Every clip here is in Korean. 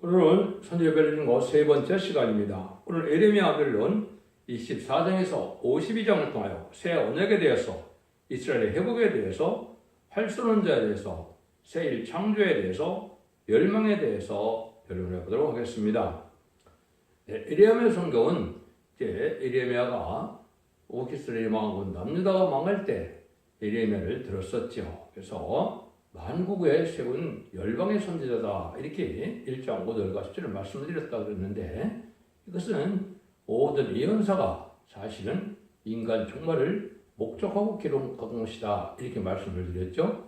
오늘은 선지자별로 읽는 거 세 번째 시간입니다. 오늘 에레미야별론 24장에서 52장을 통하여 새 언약에 대해서, 이스라엘의 회복에 대해서, 활선원자에 대해서, 새 창조에 대해서, 멸망에 대해서 변론해 보도록 하겠습니다. 에레미야 성경은 이제 에레미야가 오기스라엘이 망하고 남유다가 망할 때 에레미야를 들었었죠. 그래서 만국에 세운 열방의 선지자다, 이렇게 1장 5절과 10절을 말씀드렸다고 그랬는데, 이것은 모든 예언사가 사실은 인간 종말을 목적하고 기록한 것이다, 이렇게 말씀을 드렸죠.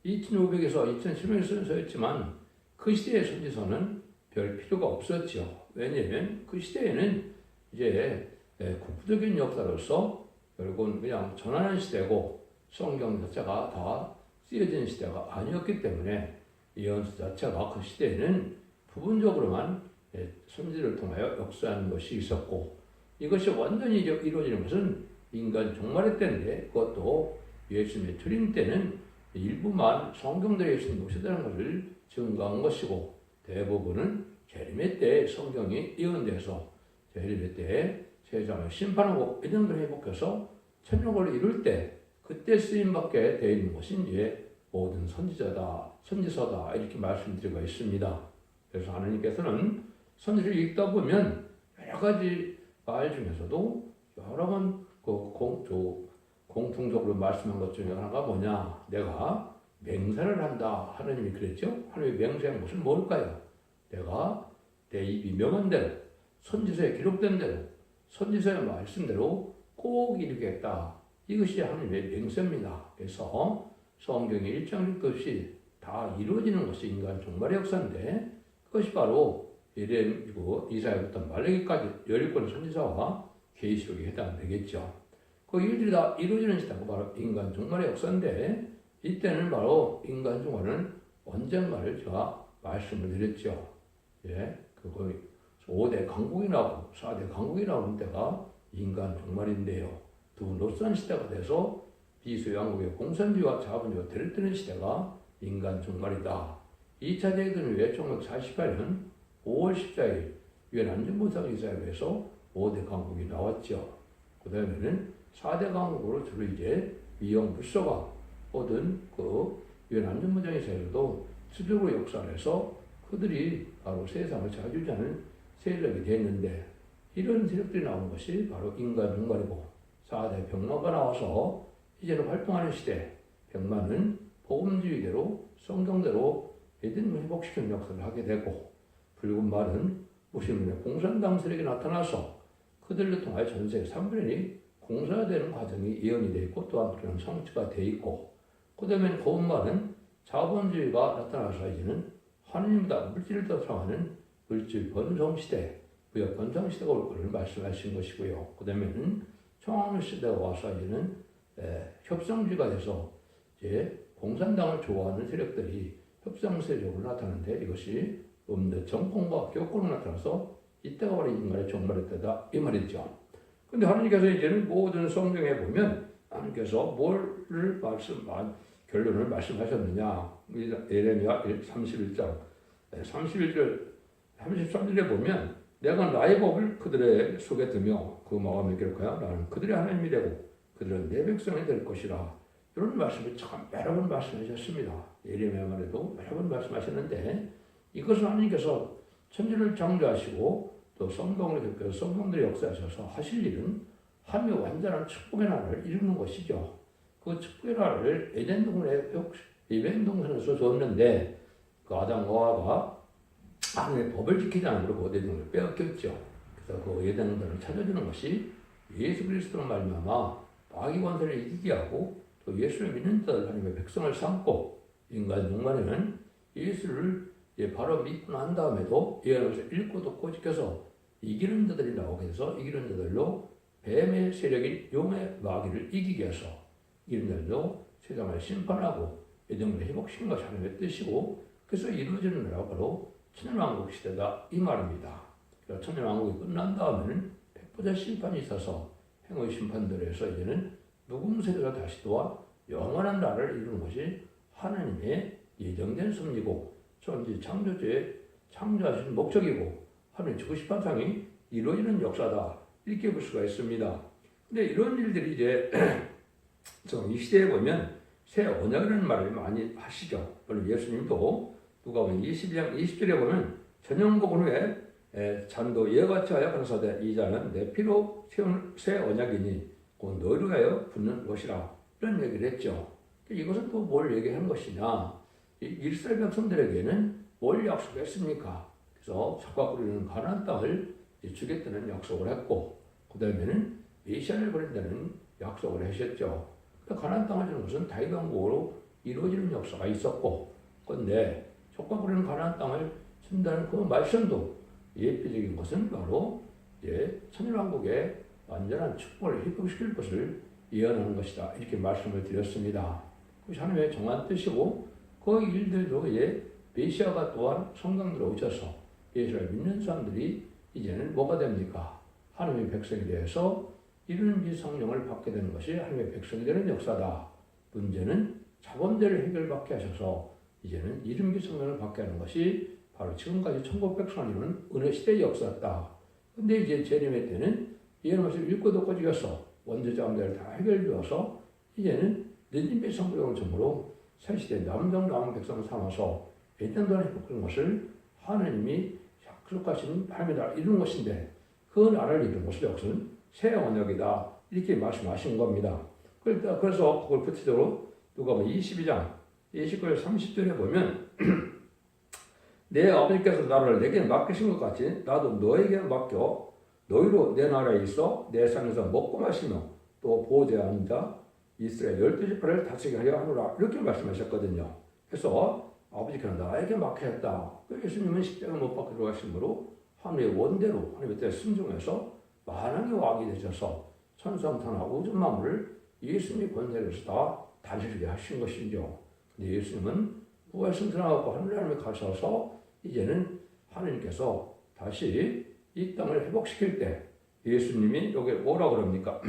2500에서 2700에 써있지만 그 시대의 선지서는 별 필요가 없었죠. 왜냐하면 그 시대에는 이제 국부적인 역사로서 결국은 그냥 전하는 시대고, 성경 자체가 다 쓰여진 시대가 아니었기 때문에 예언서 자체가 그 시대에는 부분적으로만 선지를 통하여 역사하는 것이 있었고, 이것이 완전히 이루어지는 것은 인간 종말의 때인데, 그것도 예수님의 주림 때는 일부만 성경대에 있는 것이라는 것을 증거한 것이고, 대부분은 재림의 때 성경이 예언돼서 재림의 때에 세상을 심판하고 이전을 회복해서 천국을 이룰 때 그때 쓰임받게 되어 있는 것이 이제 모든 선지자다, 선지서다, 이렇게 말씀드리고 있습니다. 그래서 하나님께서는 선지를 읽다 보면 여러 가지 말 중에서도 여러 번 공통적으로 말씀한 것 중에 하나가 뭐냐? 내가 맹세를 한다. 하나님이 그랬죠? 하나님의 맹세한 것은 뭘까요? 내가 내 입이 명한 대로, 선지서에 기록된 대로, 선지서의 말씀대로 꼭 이루겠다. 이것이 하나님의 맹세입니다. 그래서 성경의 일장 끝이 다 이루어지는 것이 인간 종말의 역사인데, 그것이 바로 예레미야이고 이사야부터 말라기까지 17권의 선지서와 계시록에 해당되겠죠. 그 일들이 다 이루어지는 시대가 바로 인간 종말의 역사인데, 이때는 바로 인간 종말은 언젠가를 제가 말씀을 드렸죠. 그거 5대 강국이 나오고 4대 강국이 나오는 때가 인간 종말인데요. 두 노선 시대가 돼서 비소양국의 공산주의와 자본주의가 들뜨는 시대가 인간 종말이다. 2차 대전 후에 1948년 5월 14일 유엔 안전보장 이사회에서 5대 강국이 나왔죠. 그 다음에는 4대 강국으로 주로 이제 위험 불소가 모든 그 유엔 안전보장 이사회도 수적으로 역사를 해서 그들이 바로 세상을 자주자는 세력이 됐는데, 이런 세력들이 나온 것이 바로 인간 종말이고, 4대 병마가 나와서 이제는 활동하는 시대, 병마는 복음주의대로 성경대로 믿음을 회복시키는 역사를 하게 되고, 붉은 말은 무슬림의 공산당 세력이 나타나서 그들을 통하여 전세 3분의 1이 공사되는 과정이 예언이 되어 있고, 또한 그런 성취가 되어 있고, 그 다음에 고운 말은 자본주의가 나타나서 이제는 하느님보다 물질을 더 사랑하는 물질 번성시대, 무역 번성시대가 올 것을 말씀하신 것이고요. 그 다음에는 청황 시대가 와서 이제는 협상주의가 돼서 이제 공산당을 좋아하는 세력들이 협상 세력으로 나타나는데, 이것이 음대 정권과 교권으로 나타나서 이때가 바로 인간의 종말의 때다, 이 말이죠. 근데 하나님께서 이제는 모든 성경에 보면 하나님께서 뭐를 결론을 말씀하셨느냐? 예레미야 31장 31절 33절에 보면, 내가 나의 법을 그들의 속에 두며 그 마음에 기록하여 나는 그들의 하나님이 되고 그들은 내 백성이 될 것이라. 이런 말씀을 참 여러 번 말씀하셨습니다. 예레미야만 해도 여러 번 말씀하셨는데, 이것은 하나님께서 천지를 창조하시고 또 성경을 겹쳐서 성경들의 역사하셔서 하실 일은 하나님의 완전한 축복의 나라를 이루는 것이죠. 그 축복의 나라를 에덴 동산에서 줬는데, 그 아담과 하와가 하나님의 법을 지키지 않으므로 그 에덴 동산을 빼앗겼죠. 그래서 그 에덴 동산을 찾아주는 것이 예수 그리스도로 말미암아 마귀 권세를 이기게 하고, 또 예수를 믿는 자들 하나님의 백성을 삼고, 인간 종말에는 예수를 바로 믿고 난 다음에도 예언에서 읽고 듣고 지켜서 이기는 자들이 나오게 돼서 이기는 자들로 뱀의 세력인 용의 마귀를 이기게 해서 이기는 자들로 세상을 심판하고 에덴을 회복시키는 것이 하나님의 뜻이고, 그래서 이루어지는 나라가 바로 천년왕국 시대다, 이 말입니다. 천년왕국이 끝난 다음에는 백보자 심판이 있어서 행의 심판대로해서 이제는 묵음 세대가 다시 또한 영원한 나라를 이루는 것이 하나님의 예정된 섭리고, 천지 창조주의 창조하신 목적이고 하나님의 주시판상이 이루어지는 역사다. 이렇게 볼 수가 있습니다. 근데 이런 일들이 이제 이 시대에 보면 새 언약이라는 말을 많이 하시죠. 물론 예수님도 누가복음 22장 20절에 보면 전영복음 후에 잔도 예같이 하여 가라사대 이 잔은 내 피로 세운 새 언약이니 곧 너희로 하여 붓는 것이라 이런 얘기를 했죠. 이것은 또 뭘 얘기하는 것이냐? 이스라엘 백성들에게는 뭘 약속했습니까? 그래서 적과 꾸리는 가나안 땅을 주겠다는 약속을 했고 그 다음에는 메시아를 보낸다는 약속을 하셨죠. 가나안 땅을 주는 것은 다윗 왕국으로 이루어지는 역사가 있었고 그런데 적과 꾸리는 가나안 땅을 준다는 그 말씀도 예표적인 것은 바로 천일왕국의 완전한 축복을 회복시킬 것을 예언하는 것이다. 이렇게 말씀을 드렸습니다. 그것이 하나님의 정한 뜻이고 그 일들도 메시아가 또한 성경으로 오셔서 예수를 믿는 사람들이 이제는 뭐가 됩니까? 하나님의 백성이 되어서 이루는지 성령을 받게 되는 것이 하나님의 백성이 되는 역사다. 문제는 자범죄를 해결받게 하셔서 이제는 이름기 성령을 받게 하는 것이 바로 지금까지 천국 백성을 이루는 은혜 시대의 역사다. 근데 이제 재림의 때는 이런 것을 읽고 듣고 지어서 원죄자 문제를 다 해결되어서 이제는 늦은 백성들을 점으로 새 시대 남은 백성을 삼아서 예전 동안 회복하는 것을 하나님이 약속하신 하나님의 나라를 이루는 것인데 그 나라를 이루는 것을 역사는 새 언약이다. 이렇게 말씀하신 겁니다. 그래서 그걸 구체적으로 누가복음 22장 29절 30절에 보면 내 아버지께서 나라를 내게 맡기신 것 같이 나도 너에게 맡겨 너희로 내 나라에 있어 내 산에서 먹고 마시며 또 보좌에 앉아 이스라엘 12지파를 다스리게 하려 하노라. 이렇게 말씀하셨거든요. 그래서 아버지께서 나에게 맡겼다. 예수님은 십자가 못 박혀 들어가심으로 하나님의 원대로 하나님의 뜻에 순종해서 만왕의 왕이 되셔서 천상천하 우주 만물을 예수님의 권세로서 다 다스리게 하신 것이죠. 근데 예수님은 부활 승천하고 하늘나라에 가셔서 이제는 하나님께서 다시 이 땅을 회복시킬 때 예수님이 여기 뭐라 그럽니까?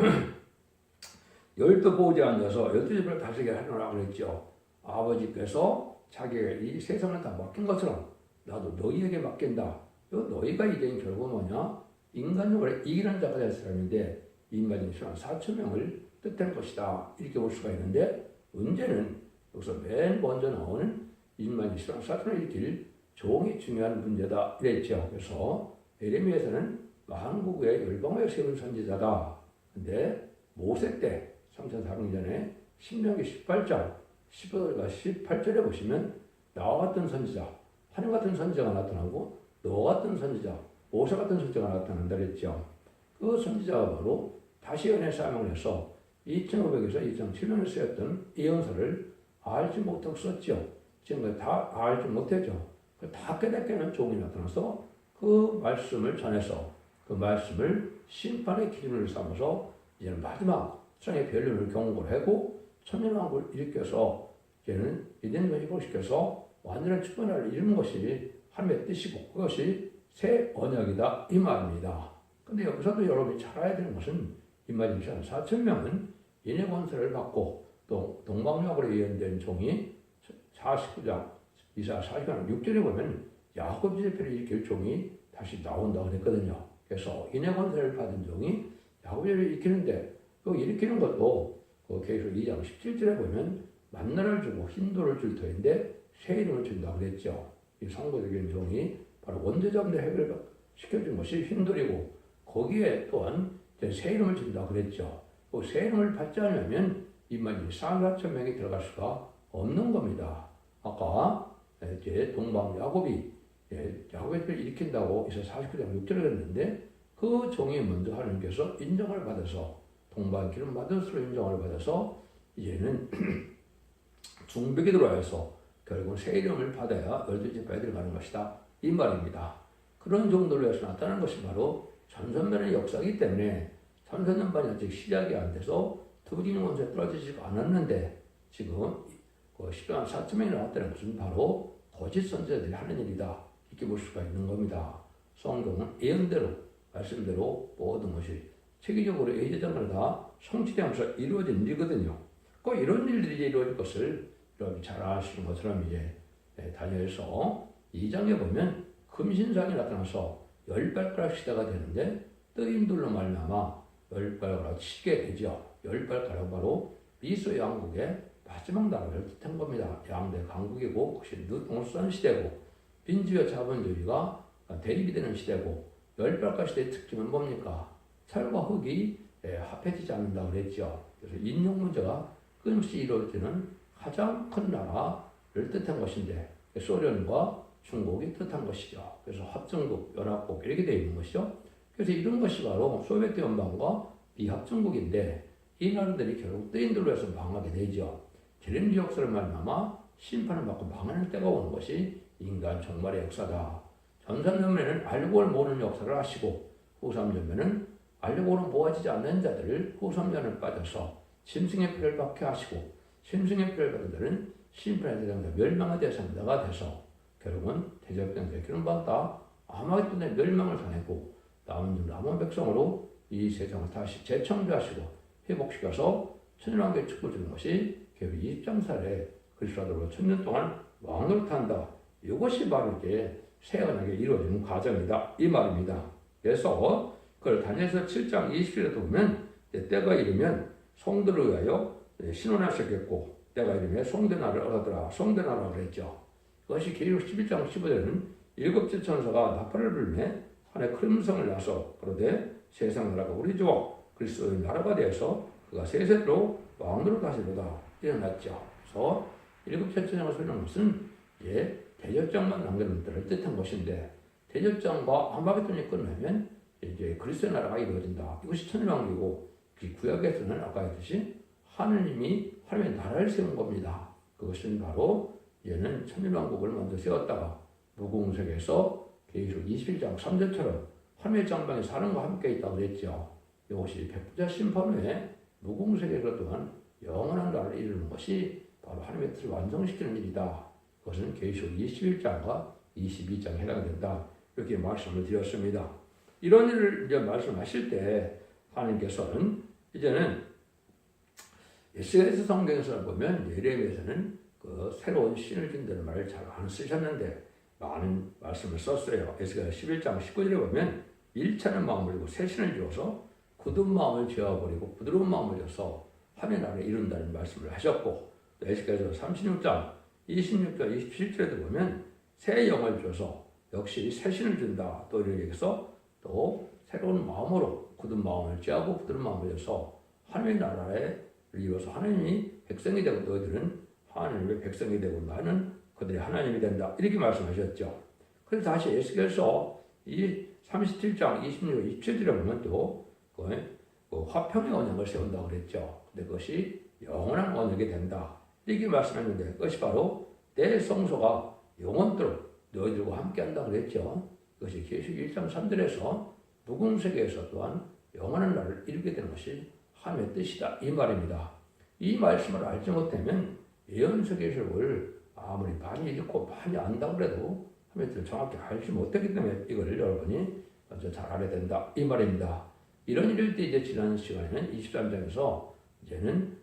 12보좌에 앉아서 12집을 다스리게 하노라 그랬죠. 아버지께서 자기가 이 세상을 다 맡긴 것처럼 나도 너희에게 맡긴다. 너희가 이제 결국 뭐냐? 인간적으로 이기는 자가 될 사람인데 인간이 4,000명을 뜻할 것이다. 이렇게 볼 수가 있는데 문제는 여기서 맨 먼저 나오는 인간이 4,000명을 일으킬 종이 중요한 문제다. 이랬죠. 그래서 예레미야에서는 만국의 열방을 세운 선지자다. 근데 모세 때 3,400년 전에 신명기 18장 15절과 18절에 보시면 나와 같은 선지자, 하나님 같은 선지자가 나타나고 너 같은 선지자, 모세 같은 선지자가 나타난다 그랬죠. 그 선지자가 바로 다시 은혜 사명을 해서 2500에서 2007년에 쓰였던 예언서를 알지 못하고 썼죠. 지금까지 다 알지 못했죠. 다 깨닫게는 종이 나타나서 그 말씀을 전해서 그 말씀을 심판의 기준을 삼아서 이제는 마지막 세상의 변론을 경고를 하고 천년왕국을 일으켜서 이제는 이den을 회복시켜서 완전한 축복을 이루는 것이 하나님의 뜻이고 그것이 새 언약이다 이 말입니다. 근데 여기서도 여러분이 잘 알아야 되는 것은 임마진시한 4,000명은 인의 권세를 받고 또 동방약으로 예언된 종이 49장 이사 40장 6절에 보면 야곱 지파를 일으킬 종이 다시 나온다고 그랬거든요. 그래서 인의 권세를 받은 종이 야곱 지파를 일으키는데 그 일으키는 것도 그 계시록 2장 17절에 보면 만나를 주고 흰돌을 줄 터인데 새 이름을 준다고 그랬죠. 이 상고적인 종이 바로 원죄자분들 해결시켜준 것이 흰돌이고 거기에 또한 새 이름을 준다고 그랬죠. 그 새 이름을 받지 않으면 이만이 4,000명이 들어갈 수가 없는 겁니다. 아까 이제 동방 야곱이 야곱을 일으킨다고 이제 49장 6절을 했는데 그 종이 먼저 하나님께서 인정을 받아서 동방 기름 받은 수로 인정을 받아서 이제는 중백이 들어와서 결국 새 이름을 받아야 12지파에 들어가는 것이다. 이 말입니다. 그런 정도로 해서 나타나는 것이 바로 전선면의 역사이기 때문에 3,000년 반이 아직 시작이 안 돼서 두기는 원수에 떨어지지 않았는데 지금 그 10만 4,000명이 나왔다는 것은 바로 거짓 선지자들이 하는 일이다. 이렇게 볼 수가 있는 겁니다. 성경은 예언대로 말씀대로 모든 것이 체계적으로 예제장을 다 성취되면서 이루어진 일이거든요. 꼭 이런 일들이 이루어질 것을 여러분이 잘 아시는 것처럼 이제 다니엘서 2장에 보면 금신상이 나타나서 열 발가락 시대가 되는데 뜨임들로 말미암아 열 발가락 치게 되죠. 열 발가락 바로 미소 양국의 마지막 나라를 뜻한 겁니다. 양대 강국이고 그것이 늦동선 시대고 빈주의 자본주의가 대립이 되는 시대고 열 발가락 시대의 특징은 뭡니까? 철과 흙이 합해지지 않는다고 그랬죠. 그래서 인용 문제가 끊임없이 이루어지는 가장 큰 나라를 뜻한 것인데 소련과 중국이 뜻한 것이죠. 그래서 합중국, 연합국 이렇게 되어 있는 것이죠. 그래서 이런 것이 바로 소비에트 연방과 비합중국인데 이 나라들이 결국 뜨인들로 해서 망하게 되죠. 제렌지 역사를 말미암아 심판을 받고 망하는 때가 오는 것이 인간 종말의 역사다. 전삼전면에는 알고를 모르는 역사를 하시고 후삼전면은 알고는 모아지지 않는 자들을 후삼전을 빠져서 짐승의 피를 받게 하시고 짐승의 피를 받은 자는 심판의 대상자 멸망의 대상자가 돼서 결국은 대적전에 기름받다 아마겟돈의 멸망을 당했고 남은 백성으로 이 세상을 다시 재창조하시고 회복시켜서 천년왕국의 축복을 주는 것이 결국 23살에 그리스도로 1000년 동안 왕을 탄다. 이것이 바로 이제 새 언약에 이루어지는 과정이다. 이 말입니다. 그래서 그걸 다니엘서 7장 20절에 보면 때가 이르면 성들을 위하여 신원하셨겠고 때가 이르면 성대나를 얻어들아 성대나라고 그랬죠. 그것이 계시록 11장 15절에는 일곱째 천사가 나팔을 불매 하늘에 큰 성을 나서 그러되 세상 나라가 우리 주와 그리스도의 나라가 되어서 그가 세세로 왕으로 다시로다 일어났죠. 그래서 일곱째 천사가 소리하는 것은 이제 대접장만 남겨놓은 때를 뜻한 것인데 대접장과 아마겟돈이 끝나면 이제 그리스도의 나라가 이루어진다. 이것이 천년왕국이고 그 구약에서는 아까 했듯이 하느님이 하나님의 나라를 세운 겁니다. 그것은 바로 얘는 천년왕국을 먼저 세웠다가 무궁색에서 계시록 21장 3절처럼 하늘의 장방에 사람과 함께 있다고 그랬죠. 이것이 백부자 심판 후에 무궁색에서 또한 영원한 나라를 이루는 것이 바로 하나님의 뜻을 완성시키는 일이다. 그것은 계시록 21장과 22장에 해당된다. 이렇게 말씀을 드렸습니다. 이런 일을 이제 말씀하실 때 하나님께서는 이제는 에스겔서 성경에서 보면 예레미야에서는 그 새로운 신을 준다는 말을 잘 안 쓰셨는데 많은 말씀을 썼어요. 에스겔 11장 19절에 보면 일차는 마음을 버리고 새 신을 주어서 굳은 마음을 지어버리고 부드러운 마음을 줘서 하나님의 나라를 이룬다는 말씀을 하셨고 에스겔서 36장 26절 27절에도 보면 새 영을 줘서 역시 새 신을 준다. 또 이렇게 해서 또 새로운 마음으로 굳은 마음을 쥐하고 부드러운 마음을 줘서 하나님의 나라에 이루어서 하나님이 백성이 되고 너희들은 하나님의 백성이 되고 나는 그들의 하나님이 된다. 이렇게 말씀하셨죠. 그래서 다시 에스겔서 이 37장 26, 27절에 보면 또 그 화평의 언약을 세운다고 그랬죠. 근데 그것이 영원한 언약이 된다. 이렇게 말씀했는데 그것이 바로 내 성소가 영원토록 너희들과 함께한다 그랬죠. 그것이 계시록 1장 3절에서 무궁세계에서 또한 영원한 나라를 이루게 되는 것이 하나님의 뜻이다. 이 말입니다. 이 말씀을 알지 못하면 예언서 계시록을 아무리 많이 읽고 많이 안다고 해도 하나님의 뜻을 정확히 알지 못하기 때문에 이걸 여러분이 먼저 잘 알아야 된다. 이 말입니다. 이런 일일 때 이제 지난 시간에는 23장에서 이제는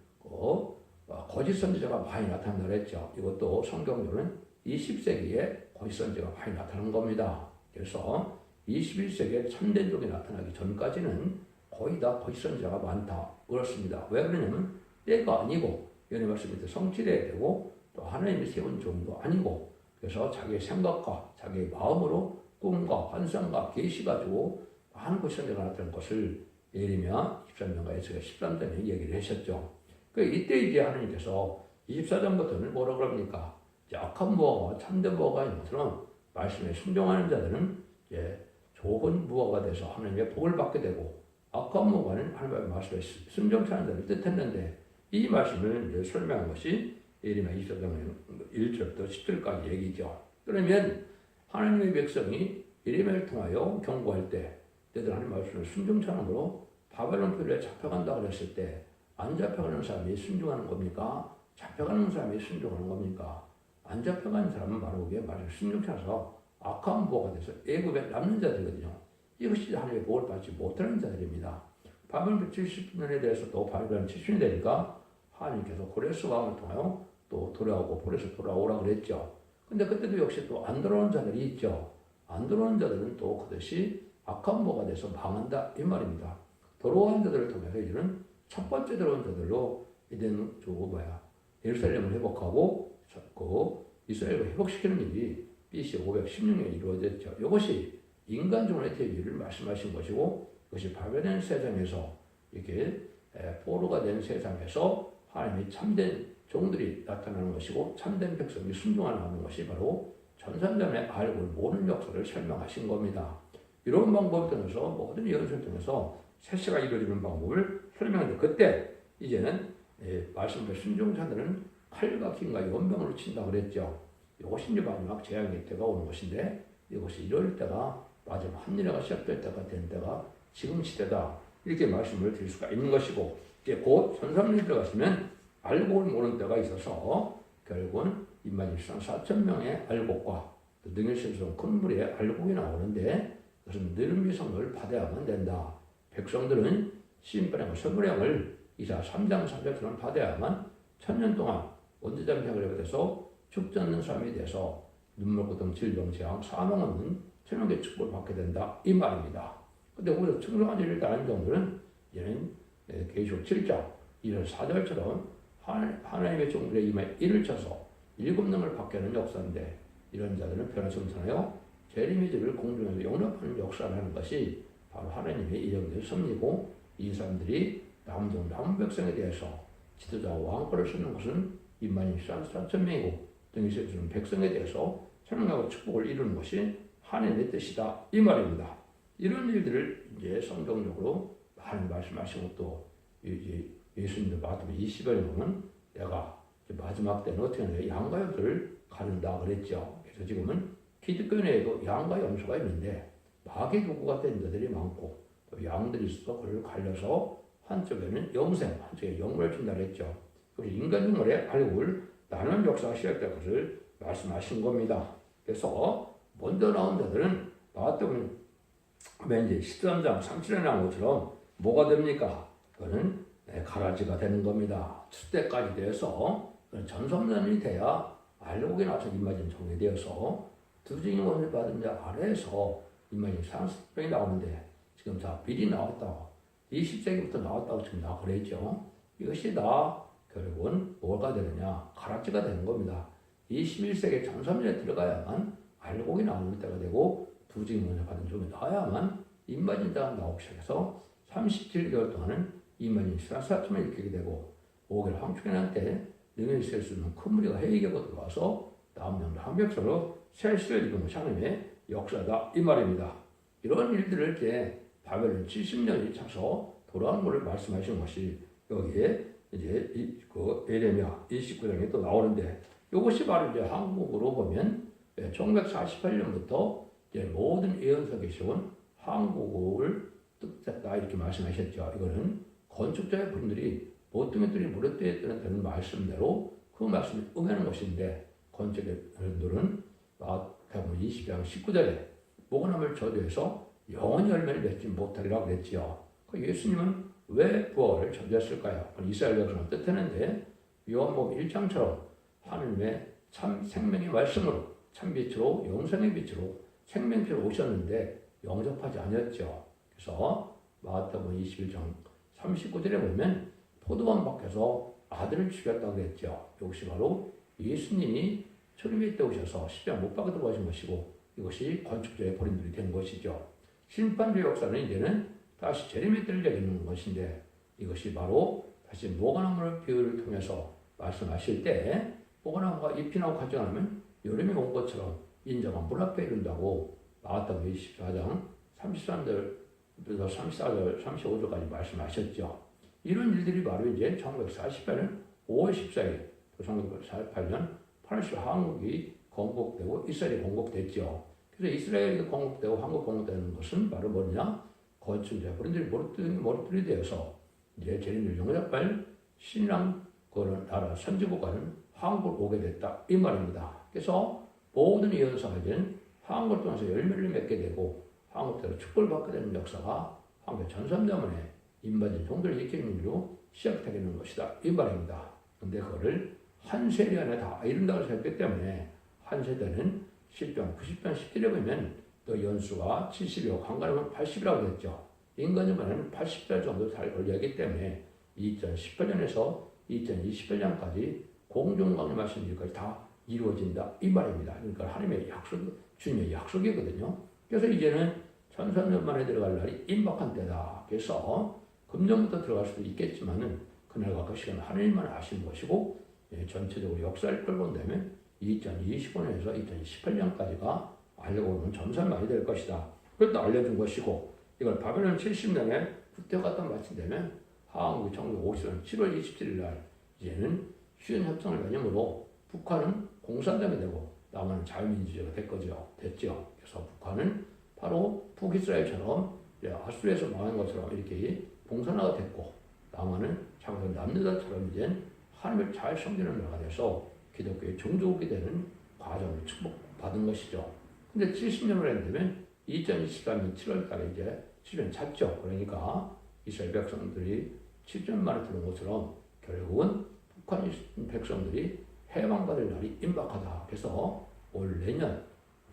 거짓 선지자가 많이 나타난다 그랬죠. 이것도 성경적으로는 20세기에 거짓 선지자가 많이 나타난 겁니다. 그래서 21세기에 참된 종이 나타나기 전까지는 거의 다 거짓 선지자가 많다. 그렇습니다. 왜 그러냐면 때가 아니고 연의 말씀 밑에 성취돼야 되고 또 하나님이 세운 종도 아니고 그래서 자기의 생각과 자기의 마음으로 꿈과 환상과 계시 가지고 많은 거짓 선지자가 나타난 것을 예레미야 13장과 에스겔 13장에 얘기를 하셨죠. 이때 이제 하나님께서 24장부터는 뭐라 그럽니까? 악한 무화과 참된 무화과가 있는 것처럼 말씀에 순종하는 자들은 이제 좋은 무화과가 돼서 하나님의 복을 받게 되고 악한 무화과는 하나님의 말씀에 순종치 않는 자를 뜻했는데 이 말씀을 이제 설명한 것이 예레미야 24장 1절부터 10절까지 얘기죠. 그러면 하나님의 백성이 예레미야를 통하여 경고할 때 너희들 하나님 말씀을 순종치 않으므로 바벨론 표에 잡혀간다 그랬을 때 안 잡혀가는 사람이 순종하는 겁니까? 잡혀가는 사람이 순종하는 겁니까? 안 잡혀가는 사람은 바로 그게 말을 순종치 않아서 악한 무화과가 돼서 애굽에 남는 자들이거든요. 이것이 하나님의 복을 받지 못하는 자들입니다. 바벨론 70년에 대해서 또 바벨론 70년이 되니까 하나님께서 고레스 왕을 통하여 또 돌아오고 고레스 돌아오라 그랬죠. 근데 그때도 역시 또 안 돌아오는 자들이 있죠. 안 들어오는 자들은 또 그것이 악한 모가 돼서 망한다 이 말입니다. 들어온 자들을 통해서 이제는 첫 번째 들어온 자들로 이제는 예루살렘을 회복하고 그 이스라엘을 회복시키는 일이 BC 516년에 이루어졌죠. 이것이 인간종의 대비를 말씀하신 것이고 이것이 바벨론 세상에서 이렇게 포로가 된 세상에서 하나님이 참된 종들이 나타나는 것이고 참된 백성이 순종하는 것이 바로 전산자의 알고 모르는 역사를 설명하신 겁니다. 이런 방법을 통해서 모든 예언서를 통해서 세세가 이루어지는 방법을 설명하는데 그때 이제는 말씀을 순종자들은 칼과 김과 연병으로 친다 그랬죠. 이것이 이제 마지막 재앙의 때가 오는 것인데 이것이 이럴 때가 마지막 한일회가 시작될 때가 된 때가 지금 시대다 이렇게 말씀을 드릴 수가 있는 것이고 이제 곧 전삼년 들어가시면 알곡을 모르는 때가 있어서 결국은 인만일상 4,000명의 알곡과 능일신성 큰 물에 알곡이 나오는데 그것은 느름이 성을 받아야만 된다. 백성들은 신분양과 선물양을 이사 3장 4절처럼 받아야만 1000년 동안 원죄잠생을 하게 돼서 죽지 않는 삶에 대해서 눈물 고통 질병 재앙 사망 없는 천연의 축복을 받게 된다 이 말입니다. 근데 우리가 청정한 일을 다른 종들은 얘는 계시록 7장 1절 4절처럼 하나님의 종들의 이마에 일을 쳐서 7능을 받게 하는 역사인데 이런 자들은 변화성천하여 재림의들을 공중에서 용납하는 역사라는 것이 바로 하나님의 이정된 섭리고 이 사람들이 남은 백성에 대해서 지도자와 왕권을 쓰는 것은 인만이 4,000명이고 등에서 주는 백성에 대해서 생명하고 축복을 이루는 것이 하나님의 뜻이다 이 말입니다. 이런 일들을 이제 성경적으로 많이 말씀하신 것도 이제 예수님도 마태복음 20절에 보면 내가 마지막 때는 어떻게 하냐 양과 염소를 가른다 그랬죠. 그래서 지금은 기독교 내에도 양과 염소가 있는데 마귀 도구가 된 자들이 많고 또 양들이 있어서 그걸 갈려서 한쪽에는 영생, 한쪽에 영을 준다 그랬죠. 그래서 인간 영물의 알곡을 나누는 역사가 시작될 것을 말씀하신 겁니다. 그래서 먼저 나온 자들은 마태복음 이제 13장 37절에 나온 것처럼 뭐가 됩니까? 그거는 가라지가 되는 겁니다. 숫대까지 돼서 전성전이 돼야 알곡이 나서 입맞은 종이 되어서 두징원을 받은 자 아래에서 입맞은 상습병이 나오는데 지금 다 미리 나왔다. 20세기부터 나왔다고 지금 다 그랬죠. 이것이 다 결국은 뭐가 되느냐? 가라지가 되는 겁니다. 21세기 전성전에 들어가야만 알곡이 나오는 때가 되고 두징원을 받은 종이 나와야만 입맞은 자가 나오기 시작해서 37개월 동안은 이만이 사사처럼 일으키게 되고 5개월 황충이란 때 능히 셀 수 있는 큰 무리가 회의계가 들어와서 남녀 한백서로 셀수를 이루는 하나님의 역사다 이 말입니다. 이런 일들을 이렇게 바벨론 70년이 차서 돌아온 것을 말씀하시는 것이 여기에 이제 그 예레미야 29장에 또 나오는데 이것이 바로 이제 한국으로 보면 1948년부터 이제 모든 예언석에 씌운 한국을 뜻했다 이렇게 말씀하셨죠. 이거는 건축자의 분들이 보통의 들이 무릇되어 되는 말씀대로 그 말씀을 응하는 것인데 건축의 분들은 마태복음 20장 19절에 모건함을 저주해서 영원히 열매를 맺지 못하리라고 그랬지요. 예수님은 왜 부활을 저주했을까요? 이스라엘 백성을 뜻했는데 요한복음 1장처럼 하나님의 참 생명의 말씀으로 참빛으로 영생의 빛으로 생명빛으로 오셨는데 영접하지 않았죠. 그래서 마태복음 21장 39절에 보면 포도원 밖에서 아들을 죽였다고 했죠. 이것이 바로 예수님이 초림의 때 오셔서 십자가 못 박아 들어가신 것이고 이것이 건축자의 버림들이 된 것이죠. 심판주의 역사는 이제는 다시 재림의 때를 얘기하는 것인데 이것이 바로 다시 모가나무를 비유를 통해서 말씀하실 때 모가나무가 잎이 나고 가져가면 여름이 온 것처럼 인자가 물 앞에 이른다고 마태복음 24장 33절 34절, 35절까지 말씀하셨죠. 이런 일들이 바로 이제 1948년 5월 14일, 1948년 8월 10일 한국이 건국되고 이스라엘이 건국됐죠. 그래서 이스라엘이 건국되고 한국 건국되는 것은 바로 뭐냐? 건축자, 본인들이 머리들이 되어서 이제 재림을 영접할 신랑 그런 나라 선지국가는 한국을 오게 됐다. 이 말입니다. 그래서 모든 예언서는 한국을 통해서 열매를 맺게 되고 한국대로 축복을 받게 되는 역사가 한국의 전선자문에 인바진 종들을 일으키는 일로 시작되게 되는 것이다. 이 말입니다. 근데 그거를 한 세대 안에 다 이룬다고 생각했기 때문에 한 세대는 10편, 90편, 10절에 보면 또 연수가 70이고 광간하면 80이라고 했죠. 인간이번에는 80달 정도 잘 걸려있기 때문에 2018년에서 2028년까지 공중강림하신 일까지 다 이루어진다 이 말입니다. 그러니까 하나님의 약속, 주님의 약속이거든요. 그래서 이제는 천사년 만에 들어갈 날이 임박한 때다. 그래서 금년부터 들어갈 수도 있겠지만은 그날과 그 시간은 하나님만 아시는 것이고 전체적으로 역사를 끌고 온다면 2025년에서 2018년까지가 알려고 오는 점선만이 될 것이다. 그것도 알려준 것이고 이걸 바벨론 70년에 후퇴가 딱 마친다면 한국이 1950년 7월 27일 날 이제는 휴전 협상을 기념으로 북한은 공산당이 되고 남한은 자유민주주의가 됐죠. 그래서 북한은 바로 북이스라엘처럼 아수르에서 망한 것처럼 이렇게 공산화가 됐고 남한은 자기들 남유다처럼 이제 하나님을 잘 섬기는 나라가 돼서 기독교의 종족이 되는 과정을 축복받은 것이죠. 근데 70년을 했다면 2024년 7월 달에 이제 7년 찼죠. 그러니까 이스라엘 백성들이 7년 만에 들어온 것처럼 결국은 북한 백성들이 해방받을 날이 임박하다. 그래서 올 내년,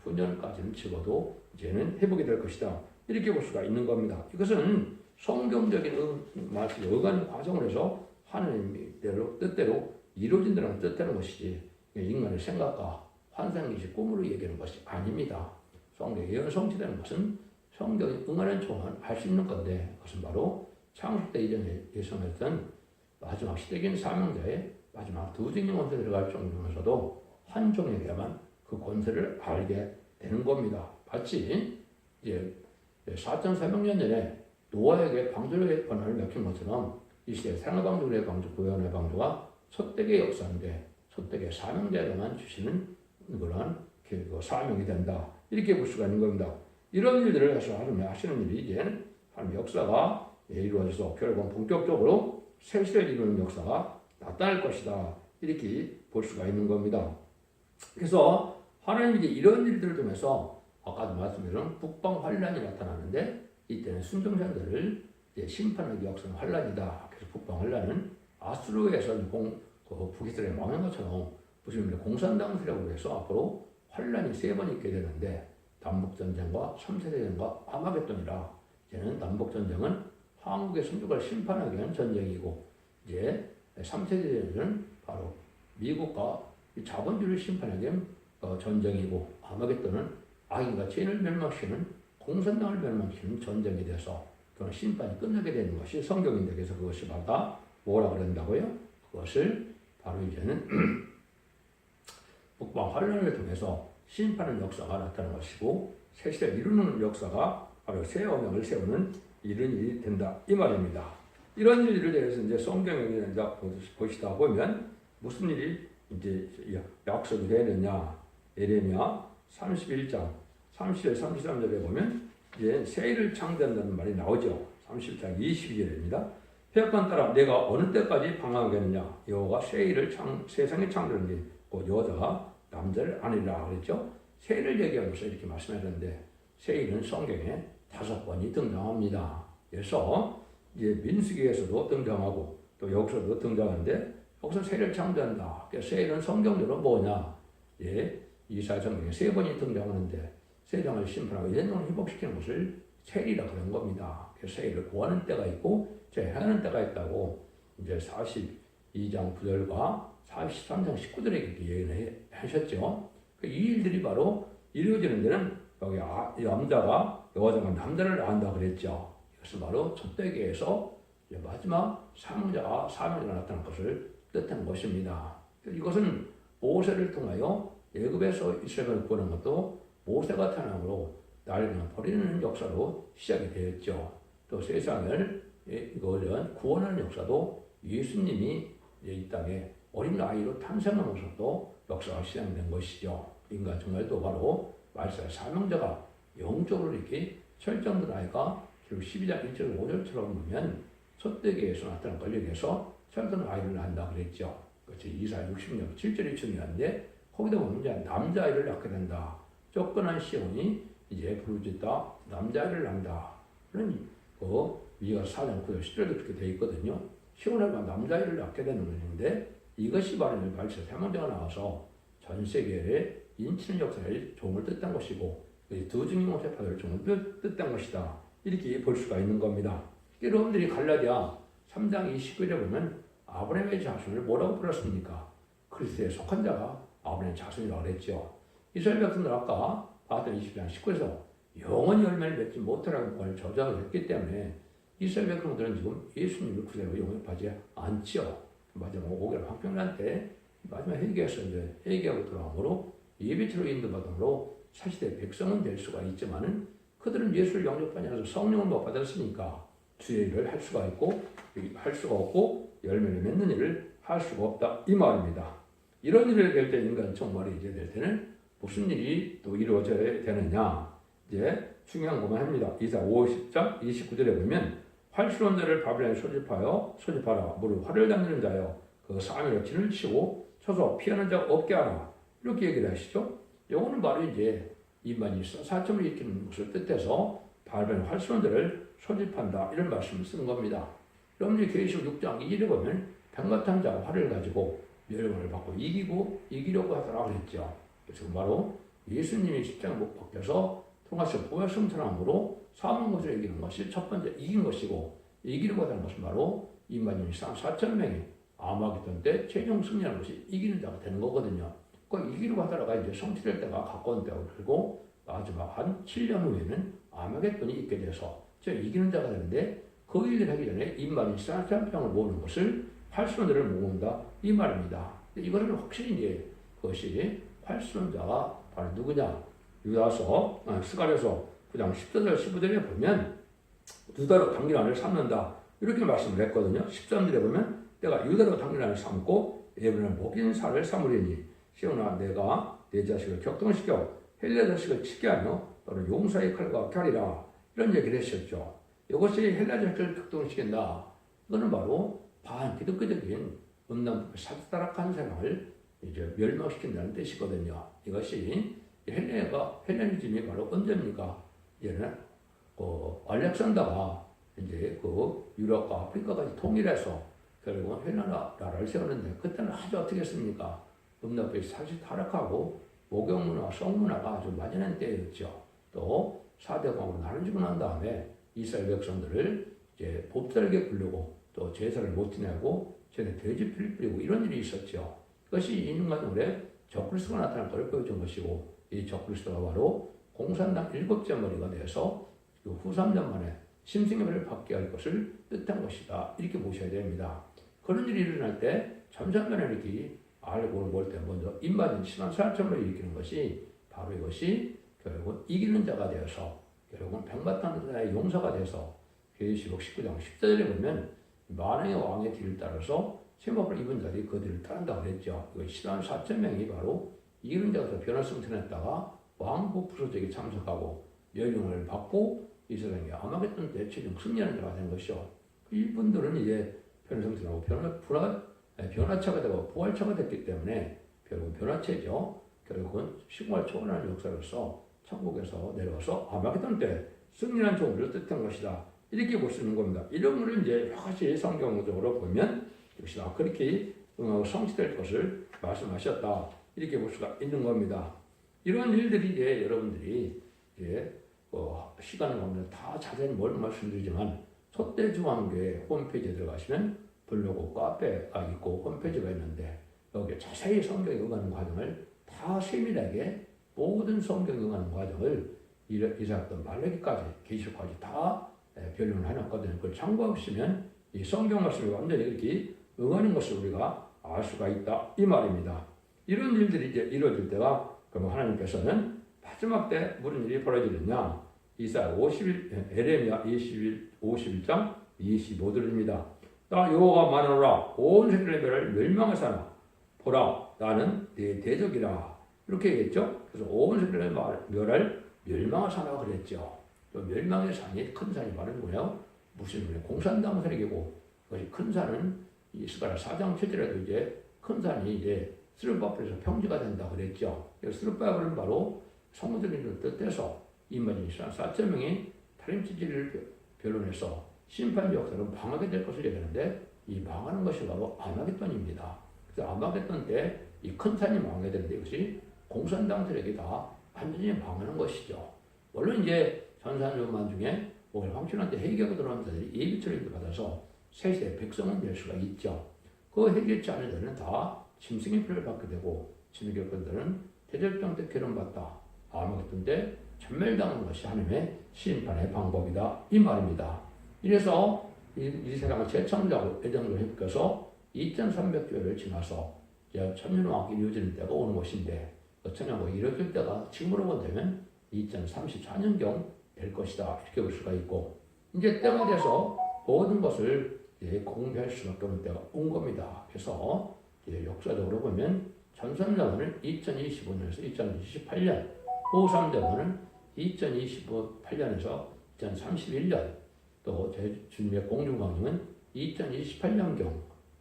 후년까지는 적어도 이제는 회복이 될 것이다. 이렇게 볼 수가 있는 겁니다. 이것은 성경적인 말씀, 어간 과정을 해서 하나님의 뜻대로 이루어진다는 뜻되는 것이지 인간의 생각과 환상이지 꿈으로 얘기하는 것이 아닙니다. 성경에 예언성취되는 것은 성경이 응하는 종은 알 수 있는 건데 그것은 바로 창세 때 이전에 예상했던 마지막 시대적인 사명자의 마지막 두 종의 권세에 들어갈 정도면서도 한 종에게만 그 권세를 알게 되는 겁니다. 마치 이제 4,400년 전에 노아에게 방주의 권한을 맡긴 것처럼 이 시대 생활방주의 방주, 구원의 방주가 첫대의 역사인데 첫대의 사명자에게만 주시는 그런 그 사명이 된다. 이렇게 볼 수가 있는 겁니다. 이런 일들을 해서 하나님이 하시는 일이 이제 하나님의 역사가 이루어져서 결국은 본격적으로 새 시대를 이루는 역사가 나타날 것이다. 이렇게 볼 수가 있는 겁니다. 그래서 하나님이 이제 이런 일들을 통해서 아까도 말씀드린 북방 환란이 나타나는데 이때는 순종자들을 이제 심판하기 역사는 환란이다. 그래서 북방 환란은 아수르에서 북이스라엘 망한 것처럼 무슨 공산당이라고 해서 앞으로 환란이 3번 있게 되는데 남북전쟁과 3세대전과 아마겟돈이라 이제는 남북전쟁은 한국의 선조를 심판하기 위한 전쟁이고 이제 3세대전은 바로 미국과 자본주의를 심판하기 위한 전쟁이고 아마겟돈은 악인과 죄인을 멸망시키는 공산당을 멸망시키는 전쟁이 돼서 그런 심판이 끝나게 되는 것이 성경인데 그래서 그것이 바로 뭐라 그런다고요? 그것을 바로 이제는 북방 환란을 통해서 심판의 역사가 나타나는 것이고 새 시대를 이루는 역사가 바로 새 언약을 세우는 이런 일이 된다 이 말입니다. 이런 일을 대해서 이제 성경에 이제 보시다 보면 무슨 일이 이제 약속이 되느냐 예레미야 31장 31절 33절에 보면 이제 새 일을 창조한다는 말이 나오죠. 31장 22절입니다. 회악관 따라 내가 어느 때까지 방황하겠느냐 여호와가 새 일을 세상에 창조하는 게 그 여자가 남자를 아니라 그랬죠. 새 일을 얘기하면서 이렇게 말씀하셨는데 새 일은 성경에 5번이 등장합니다. 그래서 이제 민수기에서도 등장하고 또 여기서도 등장하는데 여기서 새 일을 창조한다. 그래서 새 일은 성경적으로 뭐냐? 예, 이사야 성경에 3번이 등장하는데 세상을 심판하고 예정을 회복시키는 것을 새 일이라 그런 겁니다. 그래서 새 일을 구하는 때가 있고 제하는 때가 있다고 이제 42장 9절과 43장 19절에 이렇게 얘기를 하셨죠. 이 일들이 바로 이루어지는 데는 여기 남자가 여자가 남자를 낳는다 그랬죠. 이것은 바로 첫대기에서 마지막 사명자가 나타난 것을 뜻하는 것입니다. 이것은 모세를 통하여 애굽에서 이스라엘을 구하는 것도 모세가 태어남으로 나를 버리는 역사로 시작이 되었죠. 또 세상을 구원하는 역사도 예수님이 이 땅에 어린 아이로 탄생하면서도 역사가 시작된 것이죠. 인간 정말도 바로 말세의 사명자가 영적으로 이렇게 설정된 아이가 결국 12장 1절 5절처럼 보면 첫대기에서 나타난 권력에서 설정된 아이를 낳는다 그랬죠. 그렇지. 이사야 60년 7절이 중요한데 거기다 보면 이제 남자아이를 낳게 된다. 쫓겨난 시온이 이제 부르짖다 남자아이를 낳는다. 그런 미가 4장 9절 10절도 그렇게 되어 있거든요. 시온에만 남자아이를 낳게 되는 것인데 이것이 바로 말세 사명자가 나와서 전 세계에 인치는 역사를 종을 뜻한 것이고 두 증인공세 파멸을 뜻한 것이다. 이렇게 볼 수가 있는 겁니다. 여러분들이 갈라디아 3장 29절에 보면 아브라함의 자손을 뭐라고 불렀습니까? 그리스도에 속한 자가 아브라함의 자손이라고 그랬죠. 이스라엘 백성들 아까 봤던 20장 19에서 영원히 열매를 맺지 못하라고 권을 저주하고 했기 때문에 이스라엘 백성들은 지금 예수님을 구세로 영접하지 않지요. 마지막 5개월 황평난 때 마지막 회개에서 이제 회개하고 돌아오므로 예배처로 인도받음으로 사실의 백성은 될 수가 있지만은 그들은 예수를 영접하지 않아서 성령을 못 받았으니까 주의 일을 할 수가 있고 할 수가 없고 열매를 맺는 일을 할 수가 없다 이 말입니다. 이런 일을 될 때 인간 정말이 이제 될 때는 무슨 일이 또 이루어져야 되느냐 이제 중요한 것만 합니다. 이사 50장 29절에 보면 활수로운 자를 바벨론에 소집하라 무릇 활을 당기는 자여 그 싸움으로 진을 치고 쳐서 피하는 자가 없게 하라 이렇게 얘기를 하시죠. 요거는 바로 이제 이만이 사점을 일으키는 것을 뜻해서 바벨론 활수로운 자를 소집한다 이런 말씀을 쓰는 겁니다. 여러분들이 계시록 6장 2절에 보면 백마탄 자가 활을 가지고 멸망을 받고 이기려고 하더라 그랬죠. 그래서 바로 예수님이 십자가 못 박혀서 통하셔 부활승천함으로 사망 것을 이기는 것이 첫 번째 이긴 것이고 이기려고 하는 것은 바로 이만희 4,000명이 아마겟돈 때 최종 승리하는 것이 이기는 자가 되는 거거든요. 그 이기려고 하다가 이제 성취될 때가 가까운 때가 되고 마지막 한 7년 후에는 아마겟돈이 있게 돼서 이기는 자가 되는데 그 일을 하기 전에 이만희 4,000명을 모으는 것을 활수론들을 모은다 이 말입니다. 이거는 확실히 이제 그것이 활수론 자가 바로 누구냐? 유다서 스가랴서 9장 10절 15절에 보면 유다로 당기란을 삼는다 이렇게 말씀을 했거든요. 13절에 보면 내가 유다로 당기란을 삼고 에브라임을 목인 살을 삼으리니 시온아 내가 내 자식을 격동시켜 헬레 자식을 치게 하며 너를 용사의 칼과 가리라 이런 얘기를 했었죠. 이것이 헬레 자식을 격동시킨다. 이거는 바로 반기독교적인 음란법의 사타락한 생활을 이제 멸망시킨다는 뜻이거든요. 이것이 헬레니즘이 바로 언제입니까? 얘는 알렉산더가 이제 그 유럽과 아프리카까지 통일해서 결국은 헬레 나라를 세우는데 그때는 아주 어떻게 했습니까? 음란법이 사실 타락하고 목욕문화, 성문화가 아주 만연한 때였죠. 또 4대 왕으로 나눠지고 난 다음에 이스라엘 백성들을 이제 봅살게 부르고 또 제사를 못 지내고 전에 돼지피를 뿌리고 이런 일이 있었죠. 그것이 인간들의 적그리스도가 나타날 것을 보여준 것이고 이 적그리스도가 바로 공산당 7째 머리가 되어서 후 3년 만에 심승의 벌을 받게 할 것을 뜻한 것이다. 이렇게 보셔야 됩니다. 그런 일이 일어날 때 잠잠만에 이렇게 알고 볼 때 먼저 입맞은 심한 사람을 일으키는 것이 바로 이것이 결국은 이기는 자가 되어서 결국은 백마탄 자의 용사가 돼서 계시록 19장 14절에 보면 만왕의 왕의 뒤를 따라서 세마포를 입은 자들이 그 뒤를 따른다고 그랬죠. 이거 104,000명이 바로 이기는 자가 변화승천했다가 왕국 부서지기 참석하고 멸령을 받고 이스라엘이 아마겟돈 때 최종 승리하는 자가 된 것이죠. 이분들은 이제 변화승천하고 변화차가 되고 부활차가 됐기 때문에 결국은 변화체죠. 결국은 시공을 초월하는 역사로서 천국에서 내려와서 아마겟돈 때 승리한 종들을 뜻한 것이다. 이렇게 볼 수 있는 겁니다. 이런 것을 이제 여러 가지 성경적으로 보면 역시 그렇게 성취될 것을 말씀하셨다. 이렇게 볼 수가 있는 겁니다. 이런 일들이 이제 여러분들이 이제 시간을 보면 다 자세히 뭘 말씀드리지만 촛대중앙교회 홈페이지에 들어가시면 블로그 카페가 있고 홈페이지가 있는데 여기에 자세히 성경에 응하는 과정을 다 세밀하게 모든 성경에 응하는 과정을 이사야부터 말라기까지 계시록까지 다 변론을 해놨거든요. 그걸 참고하시면 이 성경 말씀이 완전히 이렇게 응하는 것을 우리가 알 수가 있다 이 말입니다. 이런 일들이 이제 이루어질 때가 그럼 하나님께서는 마지막 때 무슨 일이 벌어지느냐? 이사야 51, 에레미야 51장 25절입니다. 나 여호와가 말하노라 온 세계의 멸을 멸망하사 하나 보라 나는 내 대적이라 이렇게 얘기했죠. 그래서 온 세계의 멸을 멸망하사 하나 그랬죠. 멸망의 산이 큰 산이 바로 뭐예요? 무슬림의 공산당 세력이고 그것이 큰 산은 이 스가랴 4장 7절에도 이제 큰 산이 이제 스룹바벨에서 평지가 된다 그랬죠. 스룹바벨은 바로 성도들을 뜻해서 이만희 4,000명이 타림치지를 변론해서 심판 역사로 망하게 될 것을 얘기하는데 이 망하는 것이 바로 아마겟돈입니다. 그래서 아마겟돈 때 이 큰 산이 망하게 되는데 이것이 공산당 세력이 다 완전히 망하는 것이죠. 물론 이제 전산조만 중에 오늘 황춘한테 회개하고 들어온 자들이 예비처리도 받아서 세세 백성은 될 수가 있죠. 그 회개치 않은 자는 다 짐승의 피를 받게 되고 짐승 겪은들은 대접장 때 괴로움받다. 아무것도 때 전멸당하는 것이 하나님의 심판의 방법이다. 이 말입니다. 이래서 이 세상을 재창조하고 애정을 회복해서 2300주를 지나서 천년왕국이 이루어지는 때가 오는 것인데 그 천년왕국이 이루어질 때가 지금으로 본다면 2034년경 될 것이다. 이렇게 볼 수가 있고 이제 때가 돼서 모든 것을 공개할 수밖에 없는 때가 온 겁니다. 그래서 역사적으로 보면 전선자문은 2025년에서 2028년, 후3대문은 2028년에서 2031년, 또 주님의 공중강림은 2028년경,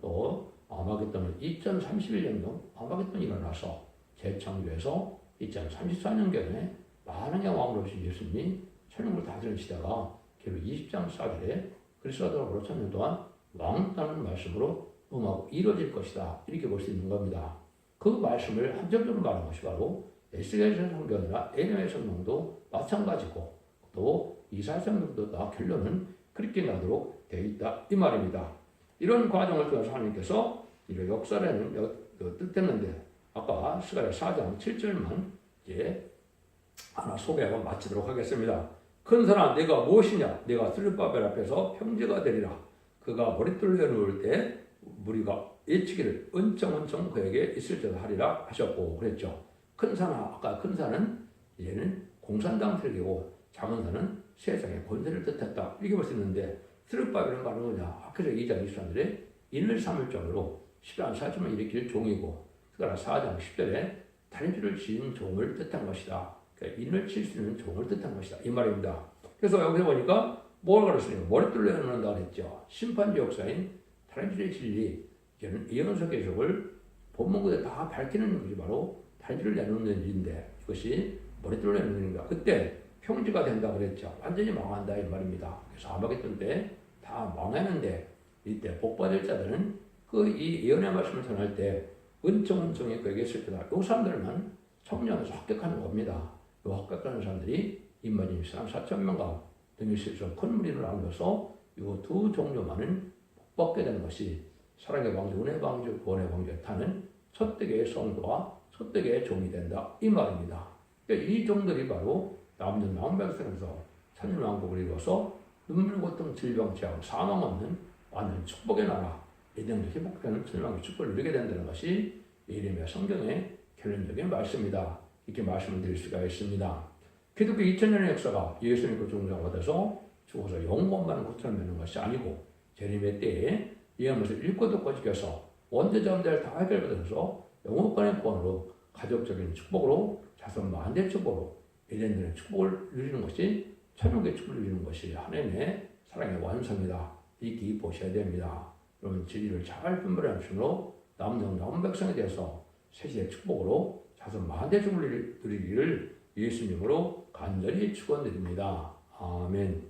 또 아마겟돈은 2031년경 아마겟돈이 일어나서 재창조해서 2034년경에 많은 왕으로 오신 예수님이 천국을 다스리는 시대가 결국 20장사절에 그리스도로 천년 동안 왕따는 말씀으로 응하고 이루어질 것이다. 이렇게 볼 수 있는 겁니다. 그 말씀을 한정적으로 말한 것이 바로 에스겔서 성경이나 에레미야 성경도 마찬가지고 또 이사야 성경도 다 결론은 그렇게 나도록 되어 있다. 이 말입니다. 이런 과정을 통해서 하나님께서 이런 역사라는 뜻했는데 아까 스가랴 4장 7절만 이제 하나 소개하고 마치도록 하겠습니다. 큰 사람 내가 무엇이냐? 내가 스룹바벨 앞에서 형제가 되리라. 그가 머릿돌을 내놓을 때 무리가 예치기를 은총은총 그에게 있을지도 하리라 하셨고 그랬죠. 큰 산은 아까 큰 산은 이제는 공산당 세력이고 작은 산은 세상의 권세를 뜻했다. 이렇게 볼 수 있는데 스룹바벨은 바로 뭐냐? 그래서 2장 23절에 인을 삼을 정으로 10안 4주만 일으킬 종이고 스가랴 4장 10절에 다림줄을 지은 종을 뜻한 것이다. 그러니까 인을 칠 수 있는 종을 뜻한 것이다. 이 말입니다. 그래서 여기서 보니까 뭘 가르치냐면 머릿돌을 내놓는다 그랬죠. 심판주 역사인 다림줄의 진리, 이제는 예언서 계속을 본문 그대로 다 밝히는 것이 바로 다림줄을 내놓는 일인데 이것이 머릿돌을 내놓는 거야. 그때 평지가 된다 그랬죠. 완전히 망한다 이 말입니다. 그래서 아마겟돈 때 다 망하는데 이때 복받을 자들은 그 이 예언의 말씀을 전할 때 은총에 그에게 있을 때다. 이 사람들만 청년에서 합격하는 겁니다. 이 합격하는 사람들이 인마진 사람 4,000명과 등이 있어서 큰 무리를 나누어서 이 두 종류만은 복받게 되는 것이 사랑의 방주, 은혜의 방주, 구원의 방주에 타는 첫대계의 성도와 첫대계의 종이 된다. 이 말입니다. 그러니까 이 종들이 바로 남는 남백성에서 천년왕국을 이루어서 눈물, 고통, 질병, 재앙, 사망 없는 완전 축복의 나라, 예정적 회복되는 천년왕국의 축복을 누리게 된다는 것이 예레미야 성경의 결론적인 말씀이다. 이렇게 말씀을 드릴 수가 있습니다. 기독교 2000년의 역사가 예수님과 종자받아서 죽어서 영원만은 고통을 맺는 것이 아니고 제레미야 때에 예언을 읽고 듣고 지켜서 원죄자원자를 다 해결받으면서 영원권의 구원으로 가족적인 축복으로 자손 만대 축복으로 에덴들의 축복을 누리는 것이 천국의 축복을 누리는 것이 하나님의 사랑의 완성이다. 이렇게 보셔야 됩니다. 여러분 진리를 잘 분별하는 순으로 남은 백성에 대해서 세시의 축복으로 자손 만대 축복을 누리기를 예수님으로 간절히 축원드립니다. 아멘.